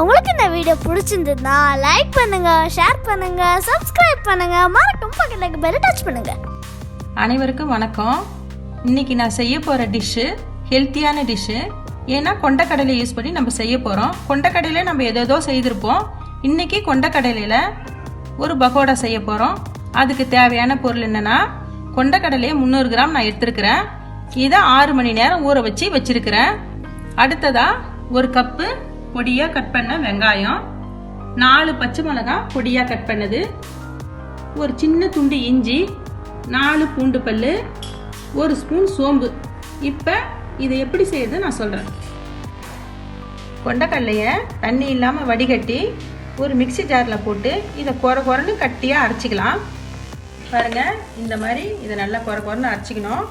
உங்களுக்கு இந்த வீடியோ பிடிச்சிருந்ததுன்னா லைக் பண்ணுங்க, ஷேர் பண்ணுங்க, சப்ஸ்கிரைப் பண்ணுங்க, மறக்காம பக்கத்துல பெல் டச் பண்ணுங்க. அனைவருக்கும் வணக்கம். இன்னைக்கு நான் செய்ய போற டிஷ் ஹெல்த்தியான டிஷ். ஏன்னா கொண்டக்கடலை யூஸ் பண்ணி நம்ம செய்ய போறோம். கொண்டக்கடலையில நம்ம ஏதோ செய்திருப்போம். இன்னைக்கு கொண்டக்கடலையில ஒரு பகோடா செய்ய போறோம். அதுக்கு தேவையான பொருள் என்னன்னா, கொண்டக்கடலையை 300 கிராம் நான் எடுத்திருக்கிறேன். இதை 6 மணி நேரம் ஊற வச்சு வச்சிருக்கிறேன். அடுத்ததா 1 கப்பு பொடியா கட் பண்ண வெங்காயம், 4 பச்சை மிளகாய் பொடியா கட் பண்ணது, ஒரு சின்ன துண்டு இஞ்சி, 4 பூண்டு பல்லு, 1 ஸ்பூன் சோம்பு. இப்போ இதை எப்படி செய்யறது நான் சொல்றேன். கொண்டக்கடலையை தண்ணி இல்லாம வடிகட்டி ஒரு மிக்சி ஜார்ல போட்டு இதை கொரன்னு கட்டியா அரைச்சிக்கலாம். பாருங்க, இந்த மாதிரி இதை நல்லா கொரன்னு அரைச்சிக்கணும்.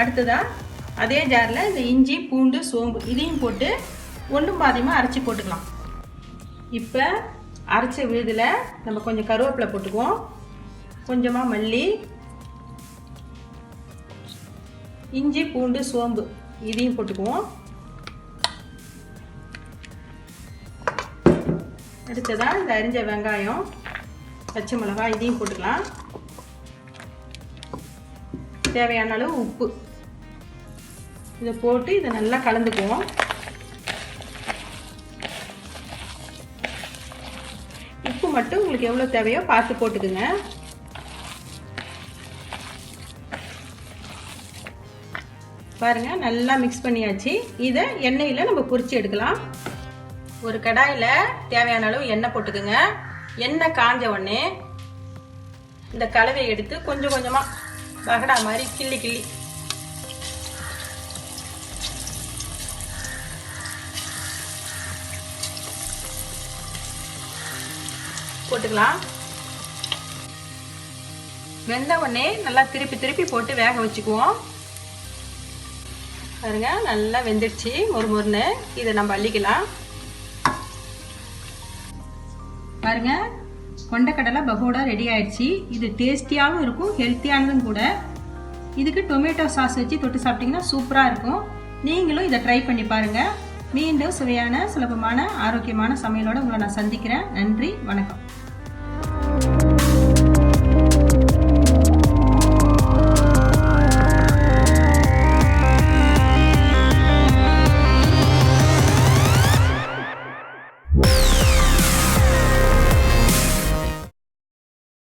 அடுத்ததா அதே ஜார்ல இந்த இஞ்சி, பூண்டு, சோம்பு இதையும் போட்டு ஒன்றும் பாதியமாக அரைச்சி போட்டுக்கலாம். இப்போ அரைச்ச விழுதில் நம்ம கொஞ்சம் கருவேப்பிலை போட்டுக்குவோம், கொஞ்சமாக மல்லி, இஞ்சி, பூண்டு, சோம்பு இதையும் போட்டுக்குவோம். அடுத்ததாக இந்த அரிஞ்ச வெங்காயம், பச்சை மிளகாய் இதையும் போட்டுக்கலாம். தேவையான அளவு உப்பு இதை போட்டு இதை நல்லா கலந்துக்குவோம். உப்பு மட்டும் உங்களுக்கு எவ்வளோ தேவையோ பார்த்து போட்டுக்குங்க. பாருங்க, நல்லா மிக்ஸ் பண்ணியாச்சு. இதை எண்ணெயில் நம்ம பொரிச்சு எடுக்கலாம். ஒரு கடாயில் தேவையான அளவு எண்ணெய் போட்டுக்குங்க. எண்ணெய் காஞ்ச உடனே இந்த கலவையை எடுத்து கொஞ்சம் கொஞ்சமாக பகடா மாதிரி கிள்ளி போட்டுக்கலாம். வெந்த உடனே நல்லா திருப்பி போட்டு வேக வச்சுக்குவோம். பாருங்க, நல்லா வெந்துடுச்சு மொறுன்னு. இதை நம்ம அள்ளிக்கலாம். பாருங்க, கொண்டக்கடலை பகோடா ரெடி ஆயிடுச்சு. இது டேஸ்டியாகவும் இருக்கும், ஹெல்த்தியானதும் கூட. இதுக்கு டொமேட்டோ சாஸ் வச்சு தொட்டு சாப்பிட்டீங்கன்னா சூப்பராக இருக்கும். நீங்களும் இதை ட்ரை பண்ணி பாருங்க. மீண்டும் சுவையான, சுலபமான, ஆரோக்கியமான சமையலோட உங்களை நான் சந்திக்கிறேன். நன்றி, வணக்கம்.